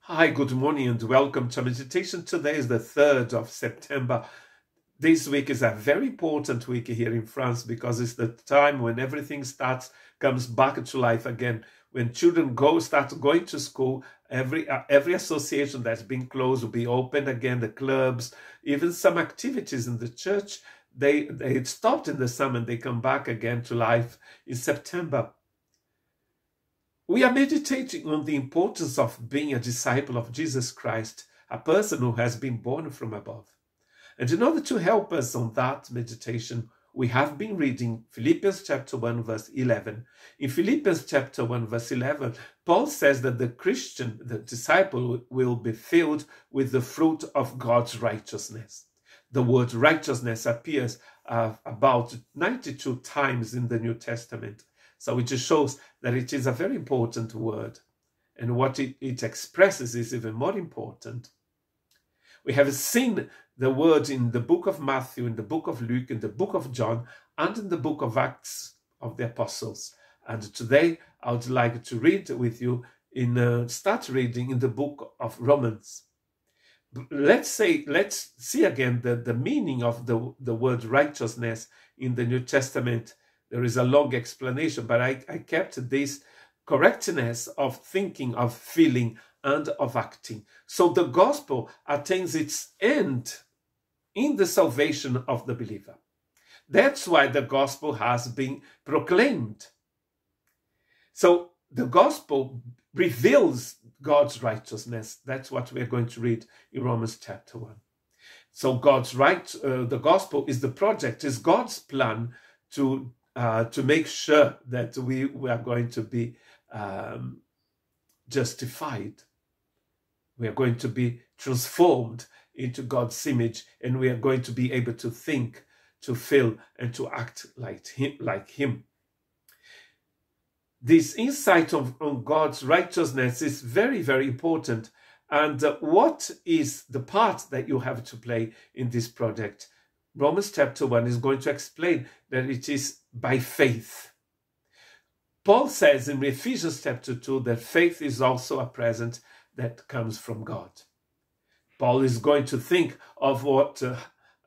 Hi, good morning and welcome to meditation. Today is the 3rd of September. This week is a very important week here in France because it's the time when everything comes back to life again. When children start going to school, every association that's been closed will be opened again, the clubs, even some activities in the church, they stopped in the summer and they come back again to life in September. We are meditating on the importance of being a disciple of Jesus Christ, a person who has been born from above. And in order to help us on that meditation, we have been reading Philippians chapter 1, verse 11. In Philippians chapter 1, verse 11, Paul says that the Christian, the disciple, will be filled with the fruit of God's righteousness. The word righteousness appears about 92 times in the New Testament. So it just shows that it is a very important word. And what it expresses is even more important. We have seen the word in the book of Matthew, in the book of Luke, in the book of John, and in the book of Acts of the Apostles. And today I would like to read with you, start reading in the book of Romans. Let's see again the meaning of the word righteousness in the New Testament. There is a long explanation, but I kept this correctness of thinking, of feeling, and of acting. So the gospel attains its end in the salvation of the believer. That's why the gospel has been proclaimed. So the gospel reveals God's righteousness. That's what we're going to read in Romans chapter 1. So the gospel is the project, is God's plan to make sure that we are going to be justified. We are going to be transformed into God's image, and we are going to be able to think, to feel, and to act like Him. This insight on God's righteousness is very, very important. And what is the part that you have to play in this project? Romans chapter 1 is going to explain that it is by faith. Paul says in Ephesians chapter 2 that faith is also a present that comes from God. Paul is going to think of what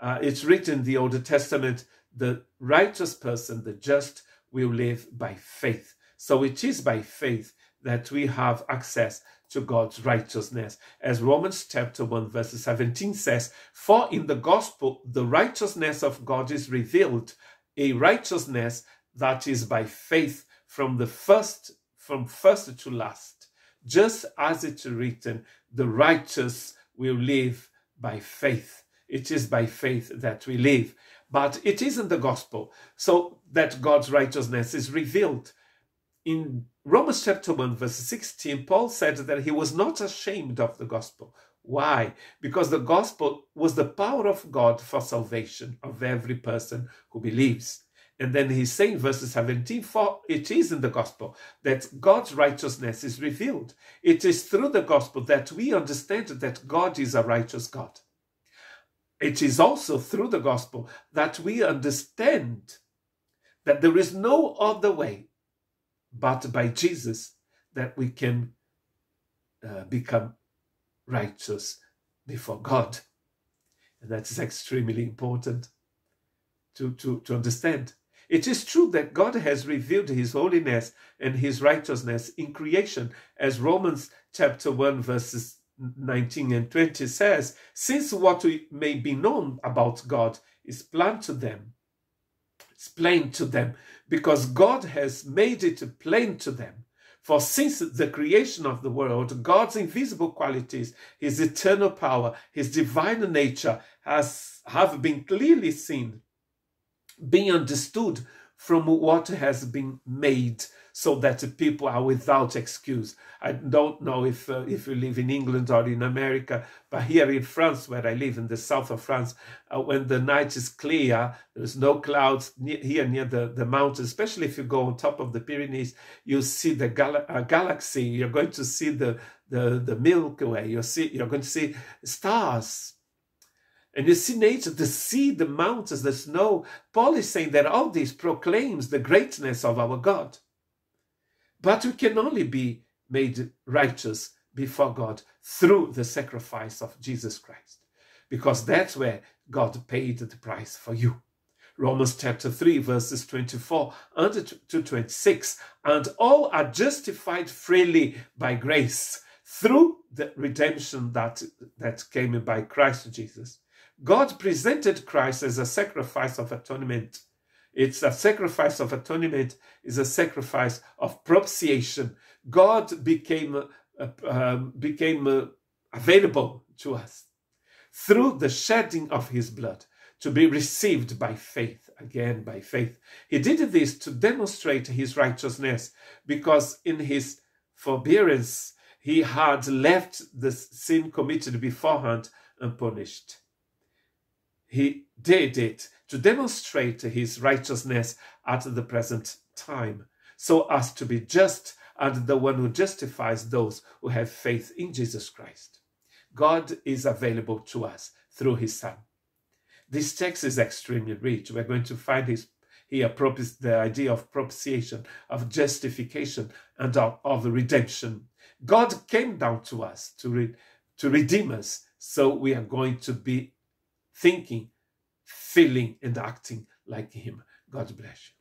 it's written in the Old Testament: the righteous person, the just, will live by faith. So it is by faith that we have access to God's righteousness. As Romans chapter 1 verse 17 says, for in the gospel the righteousness of God is revealed, a righteousness that is by faith from first to last. Just as it's written, the righteous will live by faith. It is by faith that we live. But it is in the gospel so that God's righteousness is revealed. In Romans chapter 1 verse 16, Paul said that he was not ashamed of the gospel. Why? Because the gospel was the power of God for salvation of every person who believes. And then he's saying, verse 17, for it is in the gospel that God's righteousness is revealed. It is through the gospel that we understand that God is a righteous God. It is also through the gospel that we understand that there is no other way but by Jesus that we can become righteous before God. And that is extremely important to understand. It is true that God has revealed His holiness and His righteousness in creation, as Romans chapter 1 verses 19 and 20 says, since what may be known about God is plain to them, because God has made it plain to them. For since the creation of the world, God's invisible qualities, His eternal power, His divine nature have been clearly seen, being understood from what has been made, so that people are without excuse. I don't know if you live in England or in America, but here in France, where I live in the south of France, when the night is clear, there's no clouds near the mountains, especially if you go on top of the Pyrenees, you see the galaxy, you're going to see the Milky Way, you're going to see stars. And you see nature, the sea, the mountains, the snow. Paul is saying that all this proclaims the greatness of our God. But we can only be made righteous before God through the sacrifice of Jesus Christ, because that's where God paid the price for you. Romans chapter 3, verses 24 and to 26. And all are justified freely by grace through the redemption that came by Christ Jesus. God presented Christ as a sacrifice of atonement. It's a sacrifice of atonement, is a sacrifice of propitiation. God became available to us through the shedding of his blood, to be received by faith, again by faith. He did this to demonstrate his righteousness, because in his forbearance he had left the sin committed beforehand unpunished. He did it to demonstrate his righteousness at the present time, so as to be just and the one who justifies those who have faith in Jesus Christ. God is available to us through his Son. This text is extremely rich. We're going to find here the idea of propitiation, of justification, and of redemption. God came down to us to redeem us, so we are going to be thinking, feeling, and acting like him. God bless you.